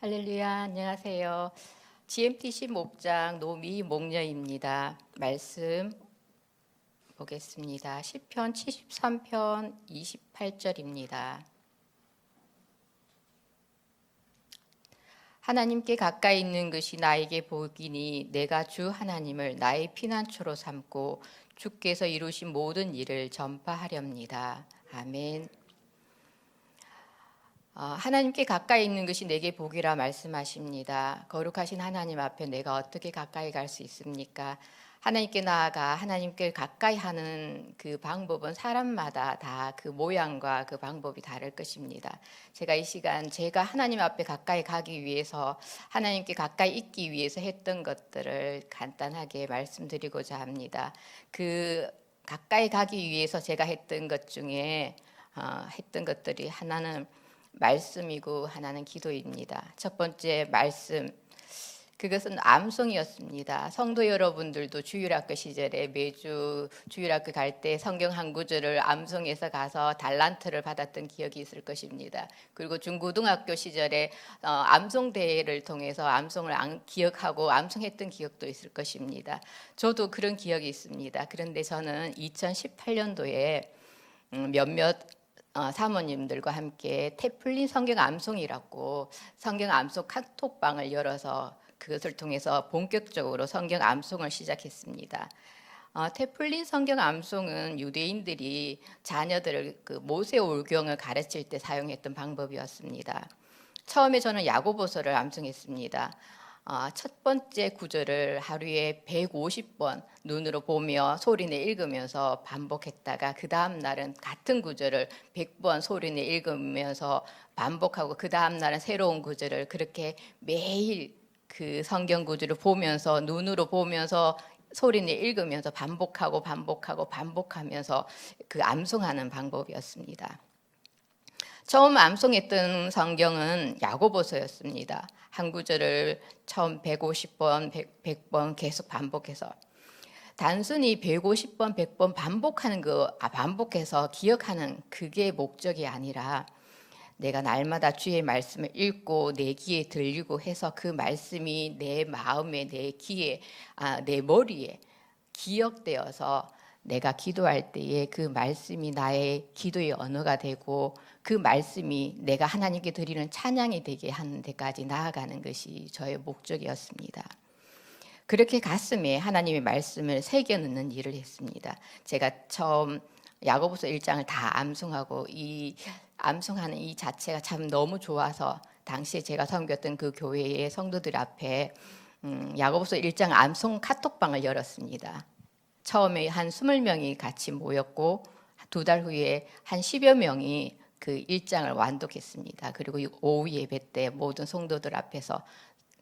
할렐루야, 안녕하세요. GMTC 목장 노미 목녀입니다. 말씀 보겠습니다. 시편 73편 28절입니다. 하나님께 가까이 있는 것이 나에게 복이니 내가 주 하나님을 나의 피난처로 삼고 주께서 이루신 모든 일을 전파하렵니다. 아멘. 하나님께 가까이 있는 것이 내게 복이라 말씀하십니다. 거룩하신 하나님 앞에 내가 어떻게 가까이 갈 수 있습니까? 하나님께 나아가 하나님께 가까이 하는 그 방법은 사람마다 다 그 모양과 그 방법이 다를 것입니다. 제가 이 시간 제가 하나님 앞에 가까이 가기 위해서 하나님께 가까이 있기 위해서 했던 것들을 간단하게 말씀드리고자 합니다. 그 가까이 가기 위해서 제가 했던 것 중에 했던 것들이 하나는 말씀이고 하나는 기도입니다. 첫 번째 말씀, 그것은 암송이었습니다. 성도 여러분들도 주일학교 시절에 매주 주일학교 갈 때 성경 한 구절을 암송해서 가서 달란트를 받았던 기억이 있을 것입니다. 그리고 중고등학교 시절에 암송 대회를 통해서 암송을 기억하고 암송했던 기억도 있을 것입니다. 저도 그런 기억이 있습니다. 그런데 저는 2018년도에 몇몇 사모님들과 함께 태플린 성경 암송이라고 성경 암송 카톡방을 열어서 그것을 통해서 본격적으로 성경 암송을 시작했습니다. 태플린 성경 암송은 유대인들이 자녀들을 그 모세오경을 가르칠 때 사용했던 방법이었습니다. 처음에 저는 야고보서를 암송했습니다. 첫 번째 구절을 하루에 150번 눈으로 보며 소리내 읽으면서 반복했다가 그 다음 날은 같은 구절을 100번 소리내 읽으면서 반복하고 그 다음 날은 새로운 구절을 그렇게 매일 그 성경 구절을 보면서 눈으로 보면서 소리내 읽으면서 반복하면서 그 암송하는 방법이었습니다. 처음 암송했던 성경은 야고보서였습니다. 한 구절을 처음 150번, 100번 계속 반복해서 단순히 150번, 100번 반복해서 기억하는 그게 목적이 아니라 내가 날마다 주의 말씀을 읽고 내 귀에 들리고 해서 그 말씀이 내 마음에, 내 귀에, 내 머리에 기억되어서 내가 기도할 때에 그 말씀이 나의 기도의 언어가 되고 그 말씀이 내가 하나님께 드리는 찬양이 되게 하는 데까지 나아가는 것이 저의 목적이었습니다. 그렇게 가슴에 하나님의 말씀을 새겨넣는 일을 했습니다. 제가 처음 야고보서 1장을 다 암송하고 이 암송하는 이 자체가 참 너무 좋아서 당시에 제가 섬겼던 그 교회의 성도들 앞에 야고보서 1장 암송 카톡방을 열었습니다. 처음에 한 20명이 같이 모였고 2달 후에 한 10여 명이 그 1장을 완독했습니다. 그리고 오후 예배 때 모든 성도들 앞에서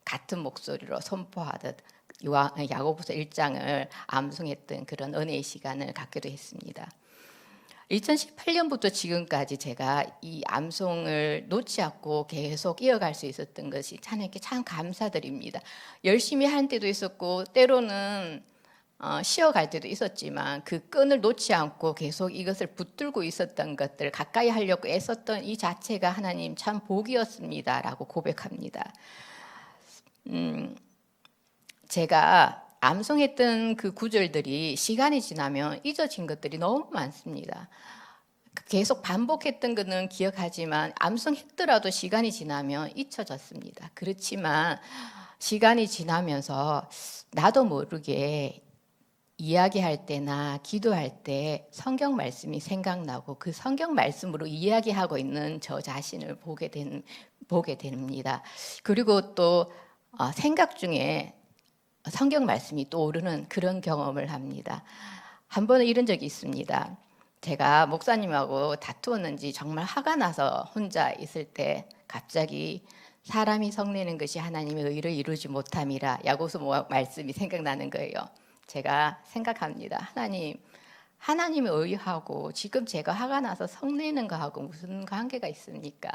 같은 목소리로 선포하듯 야고보서 1장을 암송했던 그런 은혜의 시간을 갖기도 했습니다. 2018년부터 지금까지 제가 이 암송을 놓지 않고 계속 이어갈 수 있었던 것이 하나님께 참 감사드립니다. 열심히 할 때도 있었고 때로는 쉬어갈 때도 있었지만 그 끈을 놓지 않고 계속 이것을 붙들고 있었던 것들 가까이 하려고 애썼던 이 자체가 하나님 참 복이었습니다라고 고백합니다. 제가 암송했던 그 구절들이 시간이 지나면 잊어진 것들이 너무 많습니다. 계속 반복했던 것은 기억하지만 암송했더라도 시간이 지나면 잊혀졌습니다. 그렇지만 시간이 지나면서 나도 모르게 이야기할 때나 기도할 때 성경 말씀이 생각나고 그 성경 말씀으로 이야기하고 있는 저 자신을 보게 됩니다. 그리고 또 생각 중에 성경 말씀이 떠오르는 그런 경험을 합니다. 한 번은 이런 적이 있습니다. 제가 목사님하고 다투었는지 정말 화가 나서 혼자 있을 때 갑자기 사람이 성내는 것이 하나님의 의를 이루지 못함이라 야고보서 말씀이 생각나는 거예요. 제가 생각합니다. 하나님의 의하고 지금 제가 화가 나서 성내는 거하고 무슨 관계가 있습니까?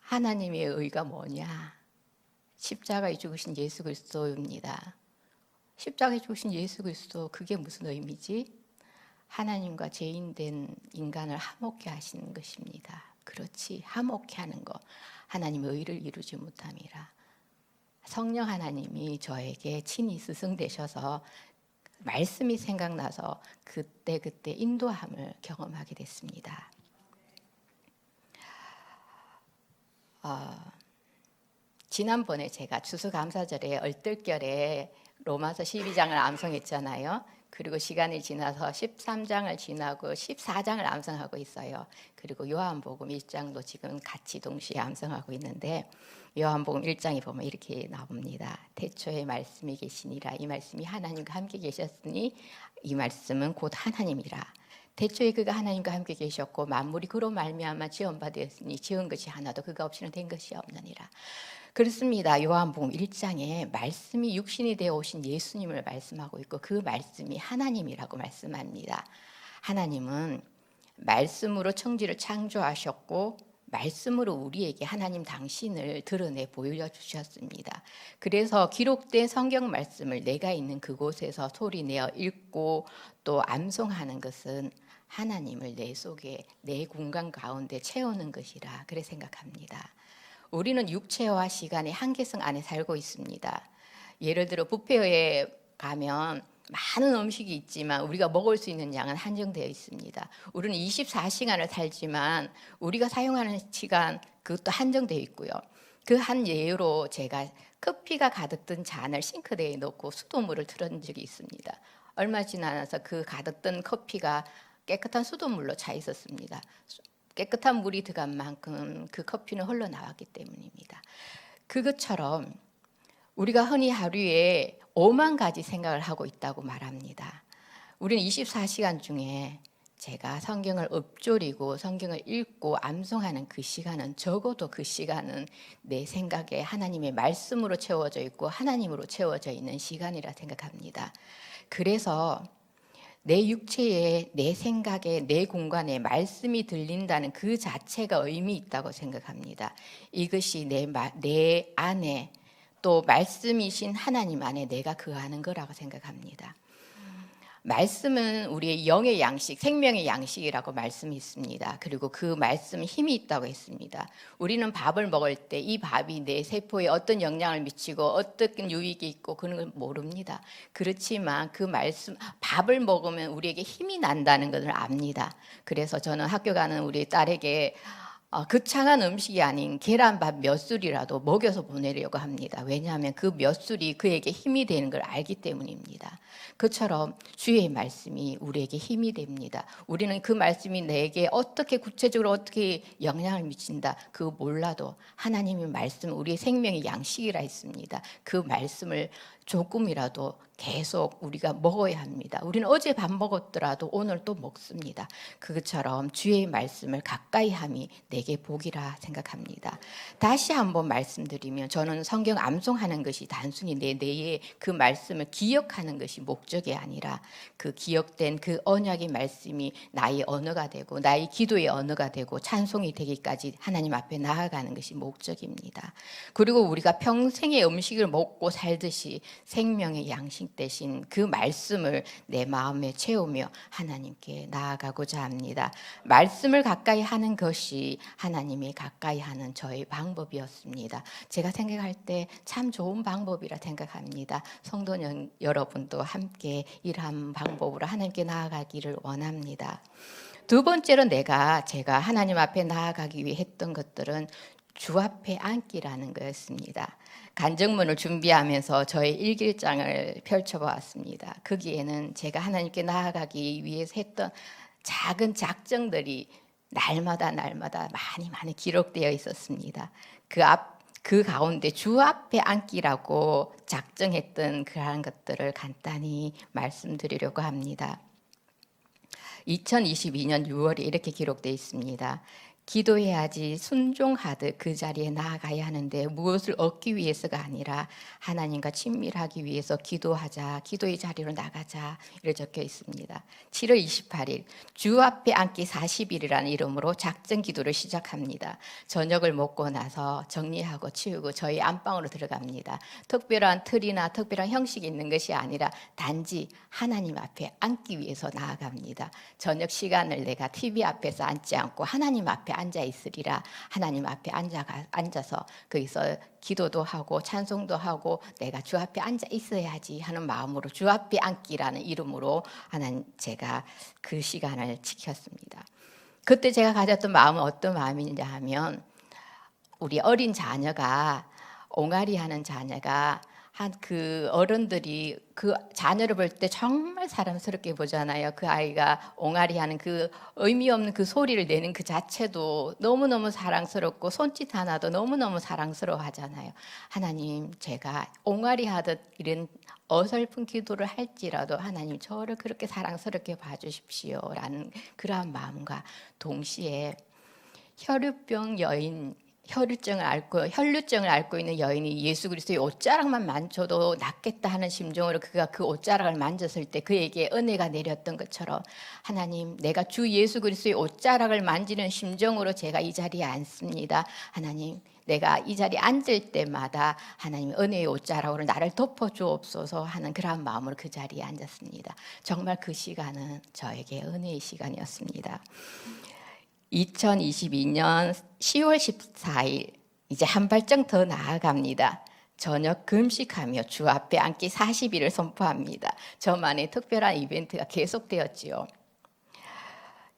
하나님의 의가 뭐냐? 십자가에 죽으신 예수 그리스도입니다. 십자가에 죽으신 예수 그리스도 그게 무슨 의미지? 하나님과 죄인된 인간을 화목케 하시는 것입니다. 그렇지 화목해 하는 거 하나님의 의를 이루지 못함이라. 성령 하나님이 저에게 친히 스승되셔서 말씀이 생각나서 그때 인도함을 경험하게 됐습니다. 지난번에 제가 추수감사절에 얼떨결에 로마서 12장을 암송했잖아요. 그리고 시간이 지나서 13장을 지나고 14장을 암송하고 있어요. 그리고 요한복음 1장도 지금 같이 동시에 암송하고 있는데 요한복음 1장에 보면 이렇게 나옵니다. 태초에 말씀이 계시니라. 이 말씀이 하나님과 함께 계셨으니 이 말씀은 곧 하나님이라. 태초에 그가 하나님과 함께 계셨고 만물이 그로 말미암아 지은 바 되었으니 지은 것이 하나도 그가 없이는 된 것이 없느니라. 그렇습니다. 요한복음 1장에 말씀이 육신이 되어 오신 예수님을 말씀하고 있고 그 말씀이 하나님이라고 말씀합니다. 하나님은 말씀으로 천지를 창조하셨고 말씀으로 우리에게 하나님 당신을 드러내 보여주셨습니다. 그래서 기록된 성경 말씀을 내가 있는 그곳에서 소리내어 읽고 또 암송하는 것은 하나님을 내 속에 내 공간 가운데 채우는 것이라 그래 생각합니다. 우리는 육체와 시간의 한계성 안에 살고 있습니다. 예를 들어 뷔페에 가면 많은 음식이 있지만 우리가 먹을 수 있는 양은 한정되어 있습니다. 우리는 24시간을 살지만 우리가 사용하는 시간 그것도 한정되어 있고요. 그 한 예로 제가 커피가 가득 든 잔을 싱크대에 넣고 수돗물을 틀은 적이 있습니다. 얼마 지나서 그 가득 든 커피가 깨끗한 수돗물로 차 있었습니다. 깨끗한 물이 들어간 만큼 그 커피는 흘러나왔기 때문입니다. 그것처럼 우리가 흔히 하루에 5만 가지 생각을 하고 있다고 말합니다. 우리는 24시간 중에 제가 성경을 읊조리고 성경을 읽고 암송하는 그 시간은 적어도 그 시간은 내 생각에 하나님의 말씀으로 채워져 있고 하나님으로 채워져 있는 시간이라 생각합니다. 그래서 내 육체에 내 생각에 내 공간에 말씀이 들린다는 그 자체가 의미 있다고 생각합니다. 이것이 내 안에 또 말씀이신 하나님 안에 내가 거하는 거라고 생각합니다. 말씀은 우리의 영의 양식, 생명의 양식이라고 말씀이 있습니다. 그리고 그 말씀은 힘이 있다고 했습니다. 우리는 밥을 먹을 때 이 밥이 내 세포에 어떤 영향을 미치고 어떤 유익이 있고 그런 걸 모릅니다. 그렇지만 그 말씀, 밥을 먹으면 우리에게 힘이 난다는 것을 압니다. 그래서 저는 학교 가는 우리 딸에게 거창한 음식이 아닌 계란밥 몇 술이라도 먹여서 보내려고 합니다. 왜냐하면 그 몇 술이 그에게 힘이 되는 걸 알기 때문입니다. 그처럼 주의 말씀이 우리에게 힘이 됩니다. 우리는 그 말씀이 내게 어떻게 구체적으로 어떻게 영향을 미친다 그거 몰라도 하나님의 말씀 우리의 생명의 양식이라 했습니다. 그 말씀을 조금이라도 계속 우리가 먹어야 합니다. 우리는 어제 밥 먹었더라도 오늘 또 먹습니다. 그것처럼 주의 말씀을 가까이 함이 내게 복이라 생각합니다. 다시 한번 말씀드리면 저는 성경 암송하는 것이 단순히 내 뇌에 그 말씀을 기억하는 것이 목적이 아니라 그 기억된 그 언약의 말씀이 나의 언어가 되고 나의 기도의 언어가 되고 찬송이 되기까지 하나님 앞에 나아가는 것이 목적입니다. 그리고 우리가 평생의 음식을 먹고 살듯이 생명의 양식 대신 그 말씀을 내 마음에 채우며 하나님께 나아가고자 합니다. 말씀을 가까이 하는 것이 하나님이 가까이 하는 저의 방법이었습니다. 제가 생각할 때 참 좋은 방법이라 생각합니다. 성도 여러분도 함께 이러한 방법으로 하나님께 나아가기를 원합니다. 두 번째로 제가 하나님 앞에 나아가기 위해 했던 것들은 주 앞에 앉기라는 거였습니다. 간증문을 준비하면서 저의 일기장을 펼쳐보았습니다. 거기에는 제가 하나님께 나아가기 위해서 했던 작은 작정들이 날마다 많이 기록되어 있었습니다. 그 가운데 주 앞에 앉기라고 작정했던 그러한 것들을 간단히 말씀드리려고 합니다. 2022년 6월에 이렇게 기록되어 있습니다. 기도해야지 순종하듯 그 자리에 나아가야 하는데 무엇을 얻기 위해서가 아니라 하나님과 친밀하기 위해서 기도하자, 기도의 자리로 나가자 이렇게 적혀 있습니다. 7월 28일 주 앞에 앉기 40일이라는 이름으로 작정 기도를 시작합니다. 저녁을 먹고 나서 정리하고 치우고 저희 안방으로 들어갑니다. 특별한 틀이나 특별한 형식이 있는 것이 아니라 단지 하나님 앞에 앉기 위해서 나아갑니다. 저녁 시간을 내가 TV 앞에서 앉지 않고 하나님 앞에 앉아 있으리라. 하나님 앞에 앉아서 거기서 기도도 하고 찬송도 하고 내가 주 앞에 앉아 있어야지 하는 마음으로 주 앞에 앉기라는 이름으로 하나님 제가 그 시간을 지켰습니다. 그때 제가 가졌던 마음은 어떤 마음이냐 하면 우리 어린 자녀가 옹알이 하는 자녀가 한 그 어른들이 그 자녀를 볼 때 정말 사랑스럽게 보잖아요. 그 아이가 옹알이 하는 그 의미 없는 그 소리를 내는 그 자체도 너무너무 사랑스럽고 손짓 하나도 너무너무 사랑스러워 하잖아요. 하나님, 제가 옹알이 하듯 이런 어설픈 기도를 할지라도 하나님 저를 그렇게 사랑스럽게 봐주십시오라는 그러한 마음과 동시에 혈류증을 앓고 있는 여인이 예수 그리스도의 옷자락만 만져도 낫겠다 하는 심정으로 그가 그 옷자락을 만졌을 때 그에게 은혜가 내렸던 것처럼 하나님, 내가 주 예수 그리스도의 옷자락을 만지는 심정으로 제가 이 자리에 앉습니다. 하나님, 내가 이 자리에 앉을 때마다 하나님 은혜의 옷자락으로 나를 덮어주옵소서 하는 그런 마음으로 그 자리에 앉았습니다. 정말 그 시간은 저에게 은혜의 시간이었습니다. 2022년 10월 14일 이제 한 발짝 더 나아갑니다. 저녁 금식하며 주 앞에 앉기 40일을 선포합니다. 저만의 특별한 이벤트가 계속되었지요.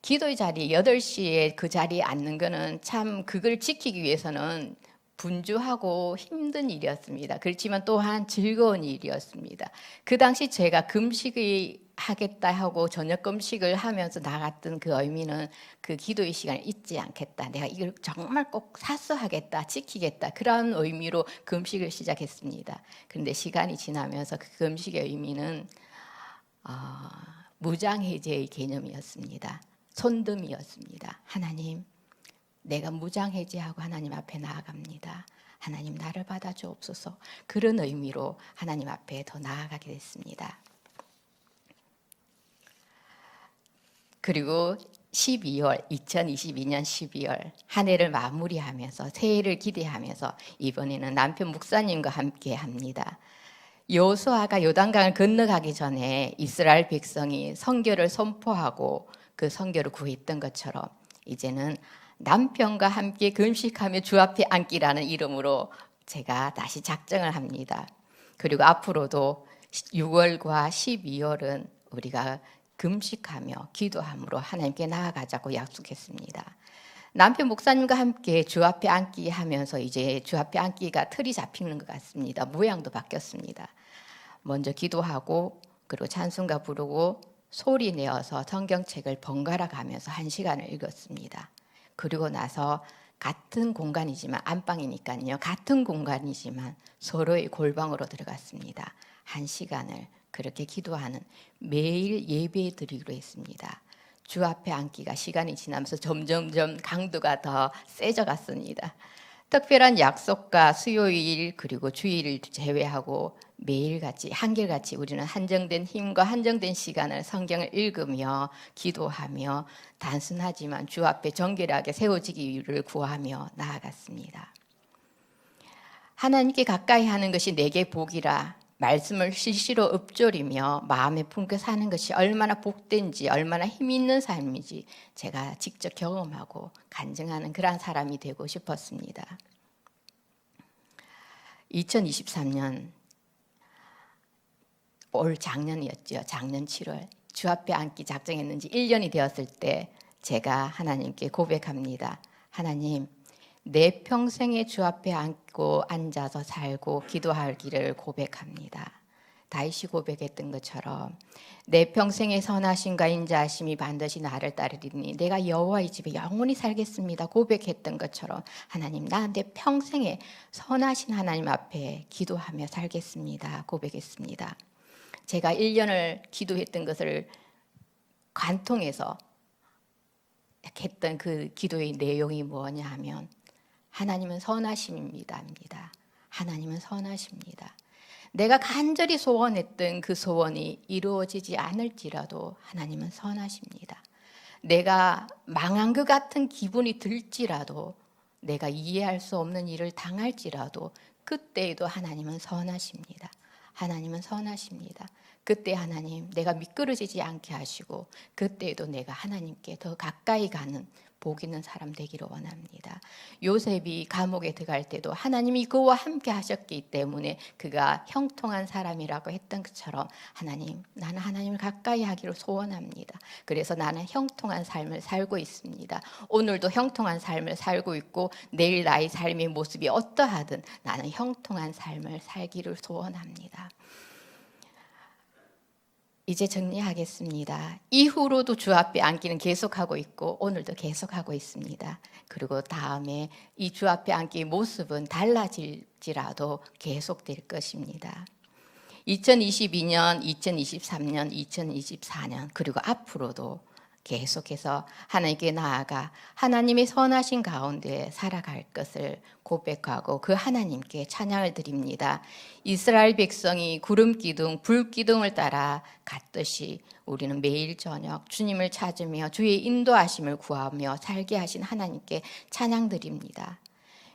기도의 자리 8시에 그 자리에 앉는 거는 참 그걸 지키기 위해서는 분주하고 힘든 일이었습니다. 그렇지만 또한 즐거운 일이었습니다. 그 당시 제가 금식을 하겠다 하고 저녁 금식을 하면서 나갔던 그 의미는 그 기도의 시간을 잊지 않겠다. 내가 이걸 정말 꼭 사수하겠다, 지키겠다. 그런 의미로 금식을 시작했습니다. 그런데 시간이 지나면서 그 금식의 의미는 무장해제의 개념이었습니다. 손듦이었습니다. 하나님, 내가 무장해제하고 하나님 앞에 나아갑니다. 하나님 나를 받아주옵소서. 그런 의미로 하나님 앞에 더 나아가게 됐습니다. 그리고 2022년 12월 한 해를 마무리하면서 새해를 기대하면서 이번에는 남편 목사님과 함께 합니다. 여호수아가 요단강을 건너가기 전에 이스라엘 백성이 선교를 선포하고 그 선교를 구했던 것처럼 이제는 남편과 함께 금식하며 주 앞에 앉기라는 이름으로 제가 다시 작정을 합니다. 그리고 앞으로도 6월과 12월은 우리가 금식하며 기도함으로 하나님께 나아가자고 약속했습니다. 남편 목사님과 함께 주 앞에 앉기 하면서 이제 주 앞에 앉기가 틀이 잡히는 것 같습니다. 모양도 바뀌었습니다. 먼저 기도하고 그리고 찬송가 부르고 소리 내어서 성경책을 번갈아 가면서 1시간을 읽었습니다. 그리고 나서 같은 공간이지만 안방이니까요. 같은 공간이지만 서로의 골방으로 들어갔습니다. 1시간을 그렇게 기도하는 매일 예배 드리기로 했습니다. 주 앞에 앉기가 시간이 지나면서 점점점 강도가 더 세져 갔습니다. 특별한 약속과 수요일 그리고 주일을 제외하고 매일같이 한결같이 우리는 한정된 힘과 한정된 시간을 성경을 읽으며 기도하며 단순하지만 주 앞에 정결하게 세워지기를 구하며 나아갔습니다. 하나님께 가까이 하는 것이 내게 복이라 말씀을 실시로 읊조리며 마음에 품고 사는 것이 얼마나 복된지 얼마나 힘이 있는 삶인지 제가 직접 경험하고 간증하는 그런 사람이 되고 싶었습니다. 2023년 올 작년이었죠. 작년 7월 주 앞에 앉기 작정했는지 1년이 되었을 때 제가 하나님께 고백합니다. 하나님, 내 평생에 주 앞에 앉고 앉아서 살고 기도하기를 고백합니다. 다윗이 고백했던 것처럼 내 평생의 선하심과 인자하심이 반드시 나를 따르리니 내가 여호와의 집에 영원히 살겠습니다. 고백했던 것처럼 하나님, 나 내 평생에 선하신 하나님 앞에 기도하며 살겠습니다. 고백했습니다. 제가 1년을 기도했던 것을 관통해서 했던 그 기도의 내용이 뭐냐 하면 하나님은 선하심입니다. 하나님은 선하십니다. 내가 간절히 소원했던 그 소원이 이루어지지 않을지라도 하나님은 선하십니다. 내가 망한 것 같은 기분이 들지라도 내가 이해할 수 없는 일을 당할지라도 그때에도 하나님은 선하십니다. 하나님은 선하십니다. 그때 하나님 내가 미끄러지지 않게 하시고 그때에도 내가 하나님께 더 가까이 가는 복 있는 사람 되기를 원합니다. 요셉이 감옥에 들어갈 때도 하나님이 그와 함께 하셨기 때문에 그가 형통한 사람이라고 했던 것처럼 하나님, 나는 하나님을 가까이 하기를 소원합니다. 그래서 나는 형통한 삶을 살고 있습니다. 오늘도 형통한 삶을 살고 있고 내일 나의 삶의 모습이 어떠하든 나는 형통한 삶을 살기를 소원합니다. 이제 정리하겠습니다. 이후로도 주 앞에 앉기는 계속하고 있고 오늘도 계속하고 있습니다. 그리고 다음에 이 주 앞에 앉기의 모습은 달라질지라도 계속될 것입니다. 2022년, 2023년, 2024년 그리고 앞으로도 계속해서 하나님께 나아가 하나님의 선하신 가운데 살아갈 것을 고백하고 그 하나님께 찬양을 드립니다. 이스라엘 백성이 구름 기둥, 불 기둥을 따라 갔듯이 우리는 매일 저녁 주님을 찾으며 주의 인도하심을 구하며 살게 하신 하나님께 찬양 드립니다.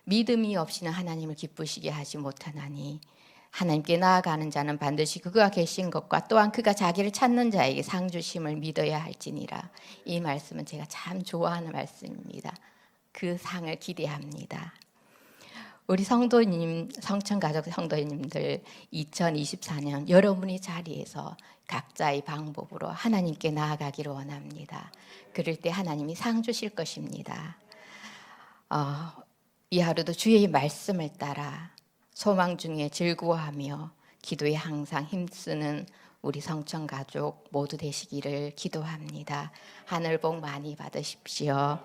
믿음이 없이는 하나님을 기쁘시게 하지 못하나니 하나님께 나아가는 자는 반드시 그가 계신 것과 또한 그가 자기를 찾는 자에게 상 주심을 믿어야 할지니라. 이 말씀은 제가 참 좋아하는 말씀입니다. 그 상을 기대합니다. 우리 성도님, 성천가족 성도님들 2024년 여러분의 자리에서 각자의 방법으로 하나님께 나아가기를 원합니다. 그럴 때 하나님이 상 주실 것입니다. 이 하루도 주의 말씀을 따라 소망 중에 즐거워하며 기도에 항상 힘쓰는 우리 성천가족 모두 되시기를 기도합니다. 하늘 복 많이 받으십시오.